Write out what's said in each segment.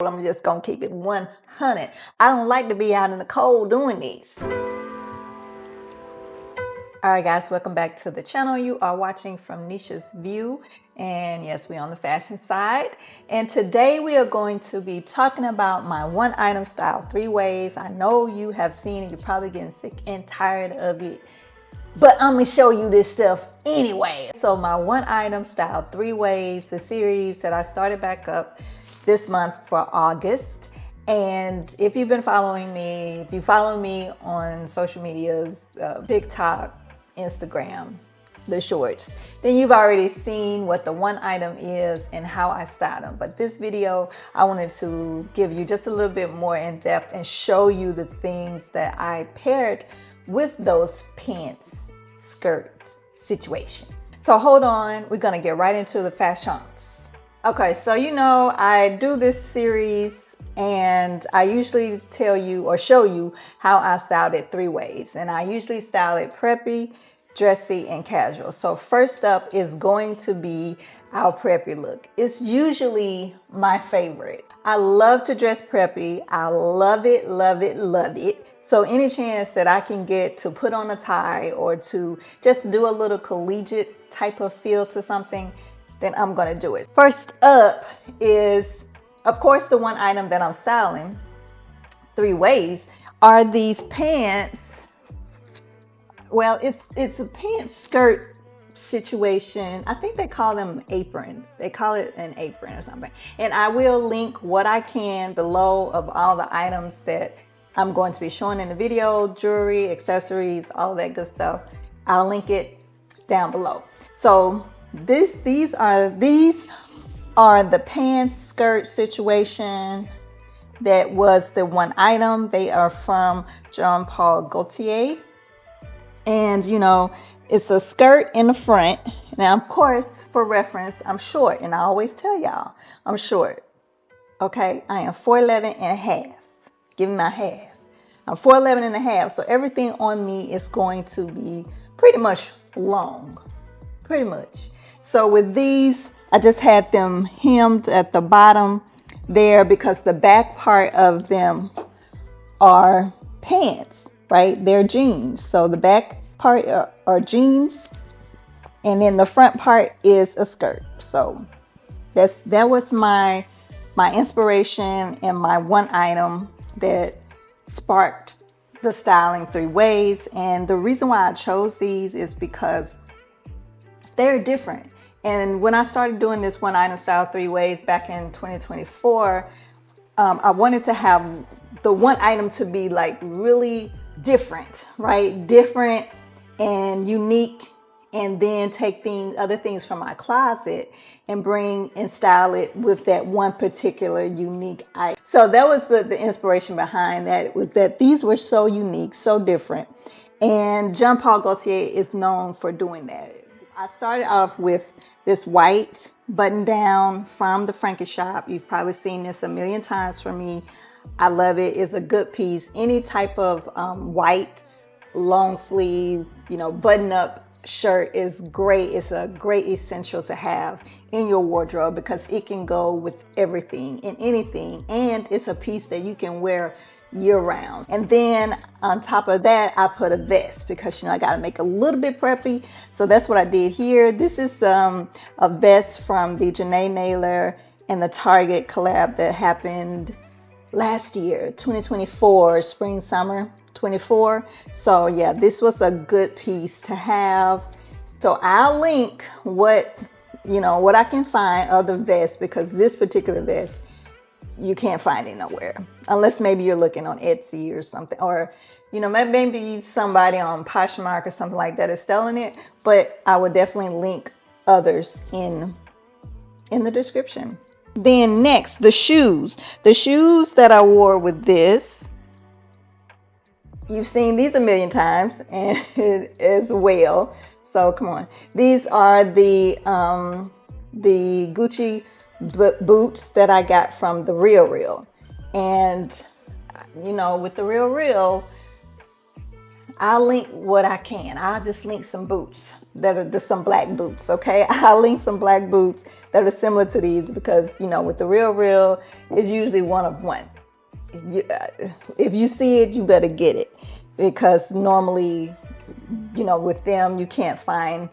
I'm just gonna keep it 100. I don't like to be out in the cold doing these. All right, guys, welcome back to the channel. You are watching from Nisha's View, and yes, we're on the fashion side. And today we are going to be talking about my one item style 3 ways. I know you have seen it. You're probably getting sick and tired of it, but I'm gonna show you this stuff anyway. So my one item style 3 ways, the series that I started back up this month for August. And if you've been following me, if you follow me on social medias, TikTok, Instagram, the shorts, then you've already seen what the one item is and how I style them. But this video, I wanted to give you just a little bit more in depth and show you the things that I paired with those pants skirt situation. So hold on, we're gonna get right into the fashions. Okay, so you know I do this series and I usually tell you or show you how I styled it 3 ways. And I usually style it preppy, dressy, and casual. So first up is going to be our preppy look. It's usually my favorite. I love to dress preppy. I love it, love it, love it. So any chance that I can get to put on a tie or to just do a little collegiate type of feel to something, then I'm gonna do it. First up is, of course, the one item that I'm styling 3 ways are these pants. Well, it's a pants skirt situation. I think they call them aprons. They call it an apron or something. And I will link what I can below of all the items that I'm going to be showing in the video, jewelry, accessories, all that good stuff. I'll link it down below. So these are the pants skirt situation that was the one item. They are from Jean Paul Gaultier. And you know, it's a skirt in the front. Now, of course, for reference, I'm short, and I always tell y'all I'm short. Okay, I am 4'11" and a half. Give me my half. I'm 4'11" and a half, so everything on me is going to be pretty much long. Pretty much. So with these, I just had them hemmed at the bottom there because the back part of them are pants, right? They're jeans. So the back part are jeans, and then the front part is a skirt. So that was my inspiration and my one item that sparked the styling 3 ways. And the reason why I chose these is because they're different. And when I started doing this one item style 3 ways back in 2024, I wanted to have the one item to be like really different, right? Different and unique, and then take other things from my closet and bring and style it with that one particular unique item. So that was the inspiration behind that, was that these were so unique, so different. And Jean Paul Gaultier is known for doing that. I started off with this white button down from the Frankie shop. You've probably seen this a million times from me. I love it. It's a good piece. Any type of white long sleeve, you know, button up shirt is great. It's a great essential to have in your wardrobe because it can go with everything and anything. And it's a piece that you can wear year round. And then on top of that, I put a vest because, you know, I got to make a little bit preppy. So that's what I did here. This is a vest from the Janae Naylor and the Target collab that happened last year, 2024, spring, summer 24. So yeah, this was a good piece to have. So I'll link what I can find of the vest, because this particular vest, you can't find it nowhere unless maybe you're looking on Etsy or something, or you know, maybe somebody on Poshmark or something like that is selling it. But I would definitely link others in the description. Then next, the shoes that I wore with this, you've seen these a million times and as well. So come on, these are the Gucci boots that I got from the Real. And you know, with the Real, I'll link what I can. I'll just link some boots that are some black boots, okay? I'll link some black boots that are similar to these because, you know, with the Real, it's usually one of one. If you see it, you better get it because normally, you know, with them, you can't find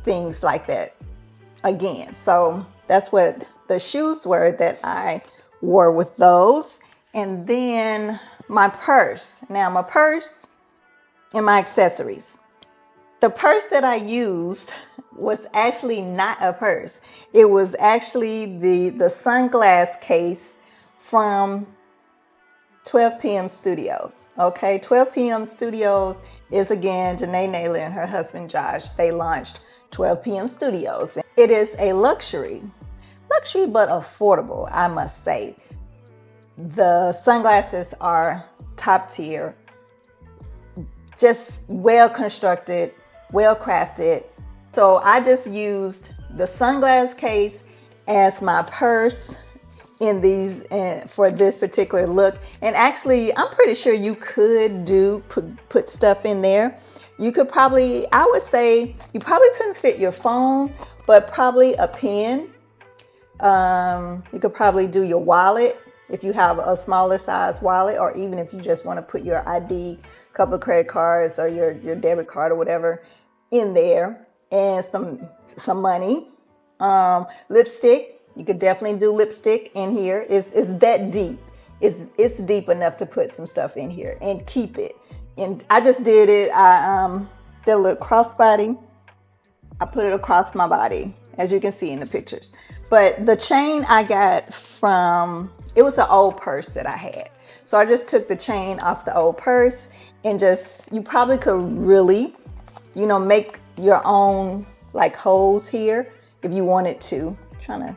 things like that again. So that's what the shoes were that I wore with those. And then my purse. Now my purse and my accessories. The purse that I used was actually not a purse. It was actually the sunglass case from 12 p.m. Studios. Okay, 12 p.m. Studios is again Janae Naylor and her husband Josh. They launched 12 p.m. Studios. It is a luxury but affordable, I must say. The sunglasses are top tier, just well constructed, well crafted. So I just used the sunglass case as my purse in these for this particular look. And actually, I'm pretty sure you could put stuff in there. You could probably, I would say, you probably couldn't fit your phone, but probably a pen. You could probably do your wallet if you have a smaller size wallet, or even if you just want to put your ID, couple of credit cards, or your debit card or whatever in there, and some money. Lipstick, you could definitely do lipstick in here. It's that deep. It's deep enough to put some stuff in here and keep it. And I just did it. I did a little crossbody. I put it across my body, as you can see in the pictures. But the chain I got from, it was an old purse that I had. So I just took the chain off the old purse and just, you probably could really, you know, make your own like holes here if you wanted to. I'm trying to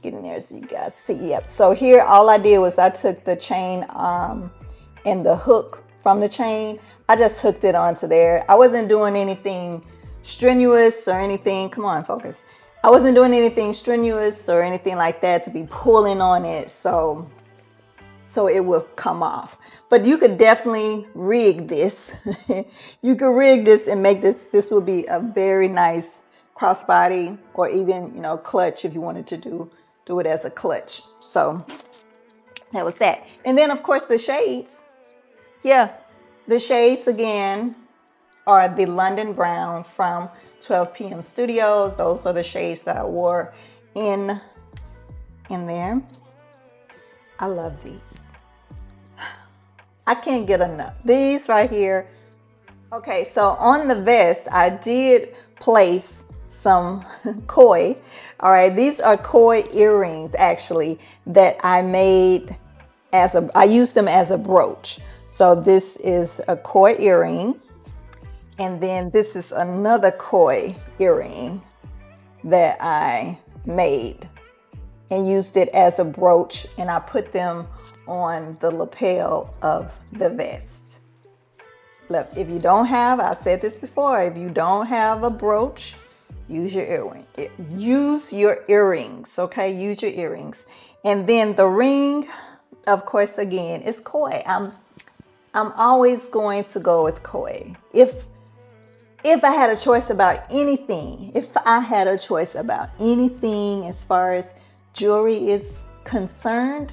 get in there so you guys see. Yep. So here, all I did was I took the chain and the hook from the chain. I just hooked it onto there. I wasn't doing anything strenuous or anything. Come on, focus. I wasn't doing anything strenuous or anything like that to be pulling on it so it will come off. But you could definitely rig this. You could rig this and make this would be a very nice crossbody, or even, you know, clutch if you wanted to do it as a clutch. So that was that. And then of course the shades. Yeah, the shades again are the London Brown from 12 p.m. Studios. Those are the shades that I wore in there. I love these. I can't get enough. These right here. Okay, so on the vest, I did place some koi. All right, these are koi earrings actually that I made I used them as a brooch. So this is a koi earring. And then this is another koi earring that I made and used it as a brooch, and I put them on the lapel of the vest. Look, if you don't have, I've said this before, if you don't have a brooch, use your earring. Use your earrings, okay? Use your earrings. And then the ring, of course, again, is koi. I'm always going to go with koi. If I had a choice about anything, as far as jewelry is concerned,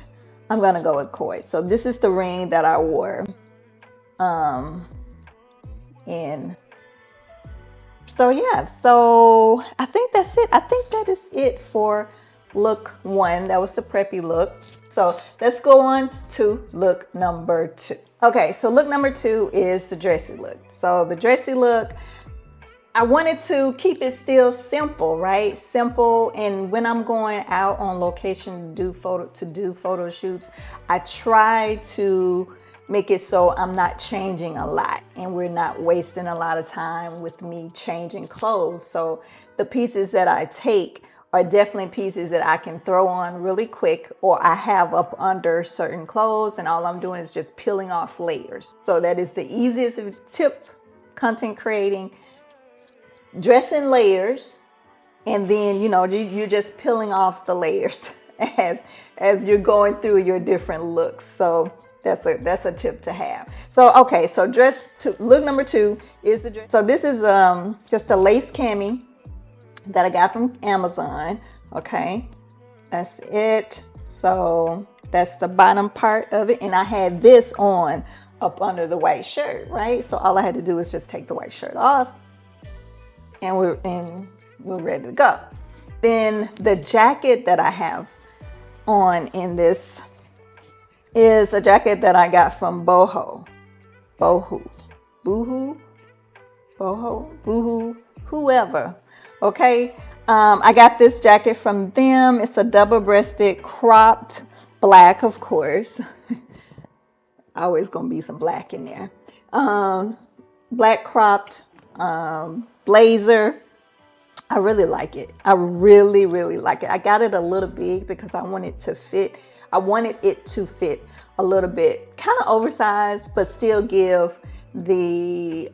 I'm gonna go with koi. So this is the ring that I wore. And so yeah, so I think that's it. I think that is it for look one. That was the preppy look. So let's go on to look number two. Okay, so look number two is the dressy look. So the dressy look, I wanted to keep it still simple, right? Simple. And when I'm going out on location to do photo shoots, I try to make it so I'm not changing a lot and we're not wasting a lot of time with me changing clothes. So the pieces that I take are definitely pieces that I can throw on really quick, or I have up under certain clothes, and all I'm doing is just peeling off layers. So that is the easiest tip, content creating, dressing layers, and then, you know, you're just peeling off the layers as you're going through your different looks. So That's a tip to have. So okay, so look number 2 is the dress. So this is just a lace cami that I got from Amazon. Okay, that's it. So that's the bottom part of it, and I had this on up under the white shirt, right? So all I had to do was just take the white shirt off, and we're ready to go. Then the jacket that I have on in this is a jacket that I got from Boohoo, whoever. Okay, I got this jacket from them. It's a double-breasted cropped black, of course. Always gonna be some black in there. Black cropped blazer. I really like it. I really, really like it. I got it a little big because I wanted it to fit. I wanted it to fit a little bit, kind of oversized, but still give the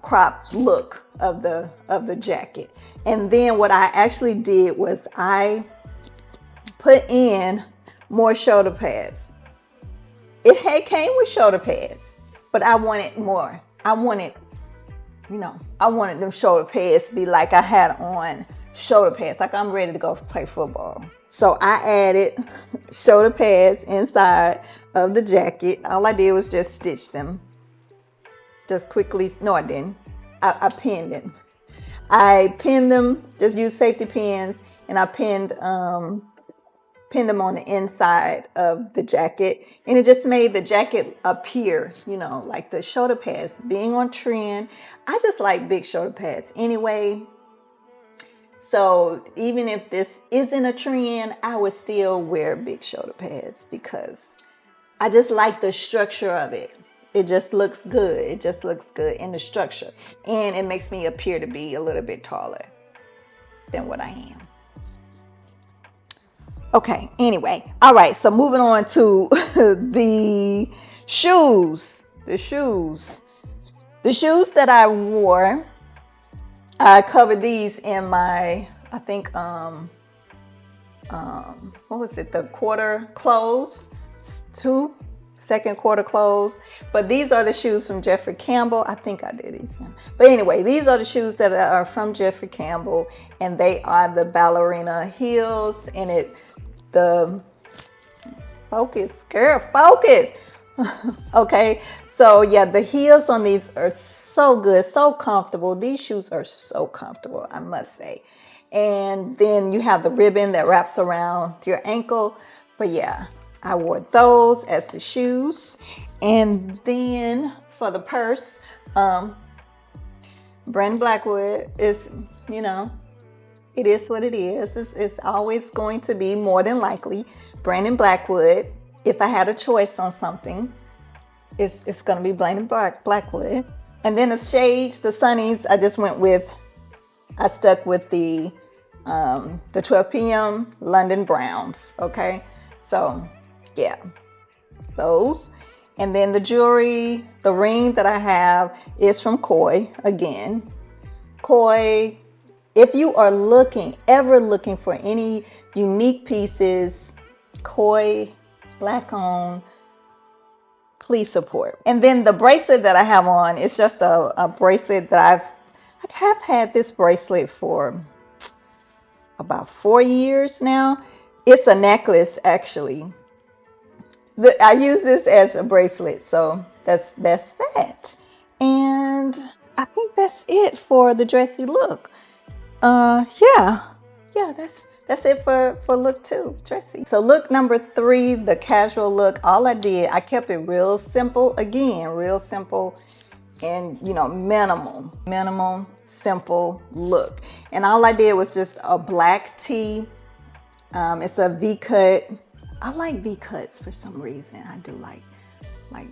cropped look of the jacket. And then what I actually did was I put in more shoulder pads. It came with shoulder pads, but I wanted more. I wanted them shoulder pads to be like I had on shoulder pads, like I'm ready to go play football. So I added shoulder pads inside of the jacket. All I did was just stitch them. Just quickly, no I didn't. I pinned them. I pinned them, just used safety pins, and I pinned them on the inside of the jacket, and it just made the jacket appear, like the shoulder pads being on trend. I just like big shoulder pads anyway. So even if this isn't a trend, I would still wear big shoulder pads because I just like the structure of it. It just looks good. It just looks good in the structure, and it makes me appear to be a little bit taller than what I am. Okay, anyway. All right, so moving on to the shoes. The shoes that I wore, I covered these in my, I think, what was it? The quarter close, second quarter close. But these are the shoes from Jeffrey Campbell. I think I did these. But anyway, these are the shoes that are from Jeffrey Campbell, and they are the ballerina heels, and focus. Okay, so yeah, the heels on these are so good, so comfortable. These shoes are so comfortable, I must say. And then you have the ribbon that wraps around your ankle. But yeah, I wore those as the shoes. And then for the purse, Brandon Blackwood is, it is what it is. It's always going to be, more than likely, Brandon Blackwood. If I had a choice on something, it's going to be Brandon Blackwood. And then the shades, the sunnies, I stuck with the 12 p.m. London Browns. Okay, so yeah, those. And then the jewelry, the ring that I have is from Koi again. Koi. If you are ever looking for any unique pieces, Koi, black owned, please support. And then the bracelet that I have on is just a bracelet that I have had this bracelet for about 4 years now. It's a necklace, actually. I use this as a bracelet, so that's that. And I think that's it for the dressy look. Yeah, that's it for look 2, dressy. So look number 3, the casual look. All I did, I kept it real simple. Again, real simple and minimal, simple look. And all I did was just a black tee. It's a V-cut. I like V-cuts for some reason. I do like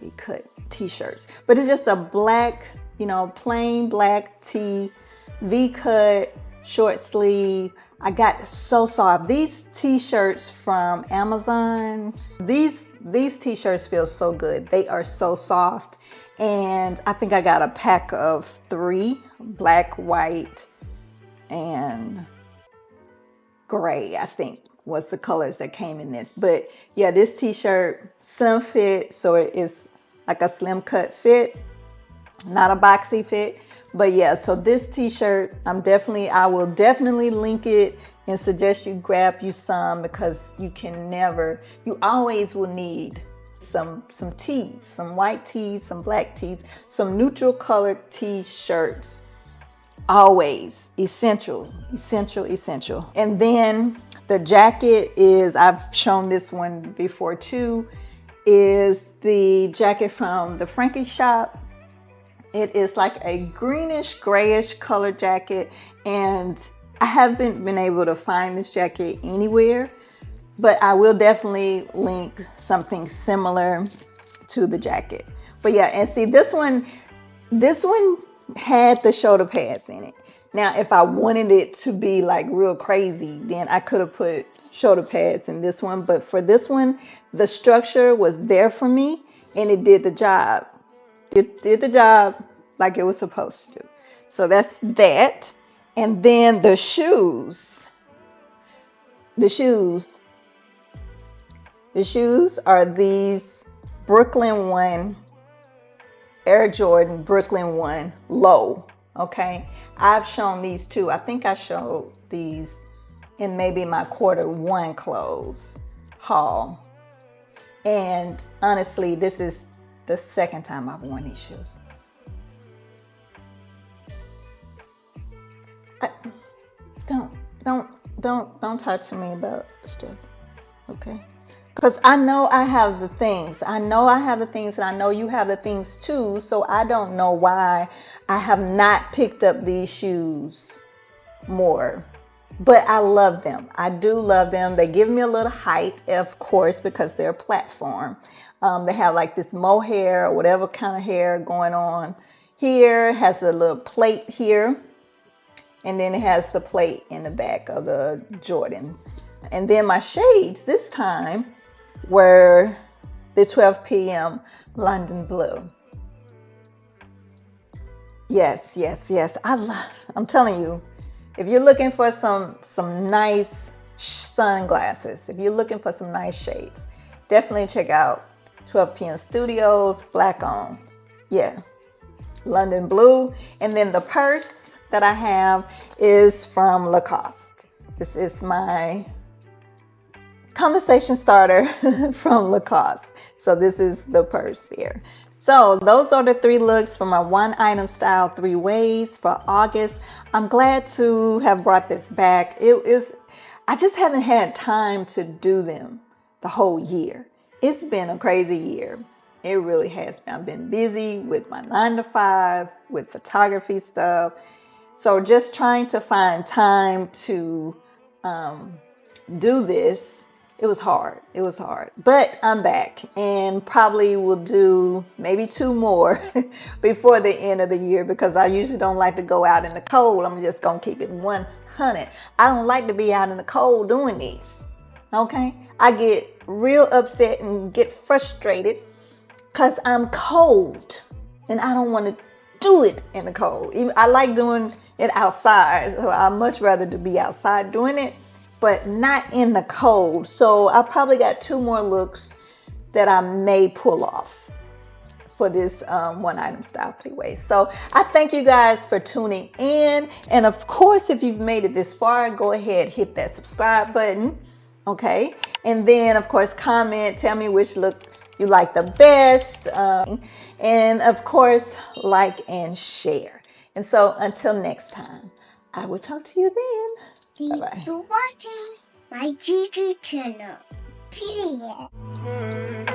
V-cut t-shirts. But it's just a black, plain black tee, V-cut, short sleeve. I got so soft. These t-shirts from Amazon, these t-shirts feel so good. They are so soft. And I think I got a pack of 3, black, white, and gray, I think. was the colors that came in this. But yeah, this t-shirt, slim fit, so it is like a slim cut fit, not a boxy fit. But yeah, so this t-shirt, I will definitely link it and suggest you grab you some, because you always will need some tees, some white tees, some black tees, some neutral colored t-shirts. Always essential. And then the jacket is, I've shown this one before too, is the jacket from the Frankie shop. It is like a greenish grayish color jacket, and I haven't been able to find this jacket anywhere, but I will definitely link something similar to the jacket. But yeah, and see, this one had the shoulder pads in it. Now, if I wanted it to be like real crazy, then I could have put shoulder pads in this one. But for this one, the structure was there for me, and it did the job. It did the job like it was supposed to. So that's that. And then the shoes. The shoes are these Brooklyn 1 Air Jordan Brooklyn 1 low. Okay, I've shown these too. I think I showed these in maybe my Q1 clothes haul. And honestly, this is the second time I've worn these shoes. Don't talk to me about stuff, okay? Because I know I have the things. And I know you have the things too. So I don't know why I have not picked up these shoes more. But I love them. I do love them. They give me a little height, of course, because they're a platform. They have like this mohair or whatever kind of hair going on here. It has a little plate here. And then it has the plate in the back of the Jordan. And then my shades this time were the 12 p.m. London Blue. Yes. I'm telling you, if you're looking for some nice sunglasses, if you're looking for some nice shades, definitely check out 12 p.m. Studios, black on. Yeah, London Blue. And then the purse that I have is from Lacoste. This is my conversation starter from Lacoste. So this is the purse here. So those are the 3 looks for my one item style 3 ways for August. I'm glad to have brought this back. I just haven't had time to do them the whole year. It's been a crazy year. It really has been. I've been busy with my 9 to 5, with photography stuff. So just trying to find time to do this, it was hard. But I'm back, and probably will do maybe 2 more before the end of the year, because I usually don't like to go out in the cold. I'm just going to keep it 100. I don't like to be out in the cold doing these. Okay? I get real upset and get frustrated because I'm cold, and I don't want to do it in the cold. I like doing it outside, so I'd much rather to be outside doing it, but not in the cold. So I probably got 2 more looks that I may pull off for this one item style 3 ways. So I thank you guys for tuning in. And of course, if you've made it this far, go ahead, hit that subscribe button. Okay. And then of course, comment, tell me which look you like the best. And of course, like and share. And so until next time, I will talk to you then. Thanks for watching my GG channel. Period.